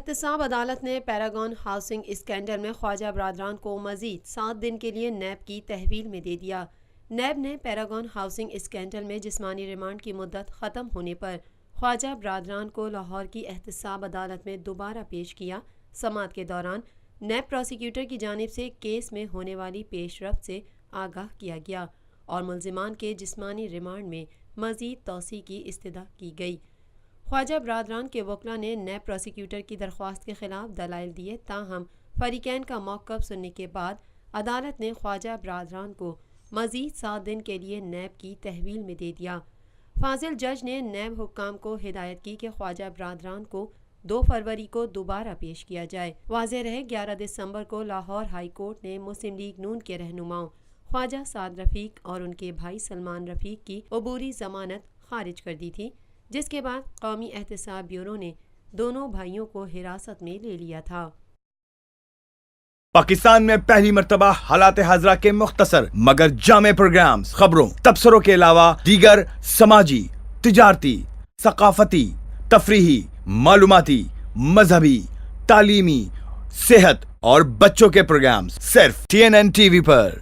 एहतसाब अदालत ने पैरागॉन हाउसिंग स्कैंडल में ख्वाजा बरदरान को मजीद 7 दिन के लिए नैब की तहवील में दे दिया। नैब ने पैरागॉन हाउसिंग स्कैंडल में जिस्मानी रिमांड की मुद्दत ख़त्म होने पर ख्वाजा बरदरान को लाहौर की एहतसाब अदालत में दोबारा पेश किया। समाअत के दौरान नैब प्रोसिक्यूटर की जानिब से केस में होने वाली पेशरफ्त से आगाह किया गया और मुल्ज़िमान के जिस्मानी रिमांड में मज़ीद तौसी की इस्तदा की गई। ख्वाजा बरदरान के वकला ने नैब प्रोसिक्यूटर की दरख्वास्त के खिलाफ दलाइल दिए, ताहम फरीकैन का मौक़िफ़ सुनने के बाद अदालत ने ख्वाजा बरदरान को मज़ीद 7 दिन के लिए नैब की तहवील में दे दिया। फाजिल जज ने नैब हुक्काम को हिदायत की कि ख्वाजा बरदरान को 2 फरवरी को दोबारा पेश किया जाए। वाज़ेह रहे 11 दिसंबर को लाहौर हाई कोर्ट ने मुस्लिम लीग नून के रहनुमाओं ख्वाजा साद रफ़ीक और उनके भाई सलमान रफ़ीक की अबूरी ज़मानत खारिज कर दी थी, जिसके बाद कौमी एहतसाब ब्यूरो ने दोनों भाइयों को हिरासत में ले लिया था। पाकिस्तान में पहली मर्तबा हालात हाजरा के मुख्तसर मगर जामे प्रोग्राम्स, खबरों, तबसरों के अलावा दीगर समाजी, तिजारती, सकाफती, तफरीही, मालूमाती, मजहबी, तालीमी, सेहत और बच्चों के प्रोग्राम्स सिर्फ TNN TV पर।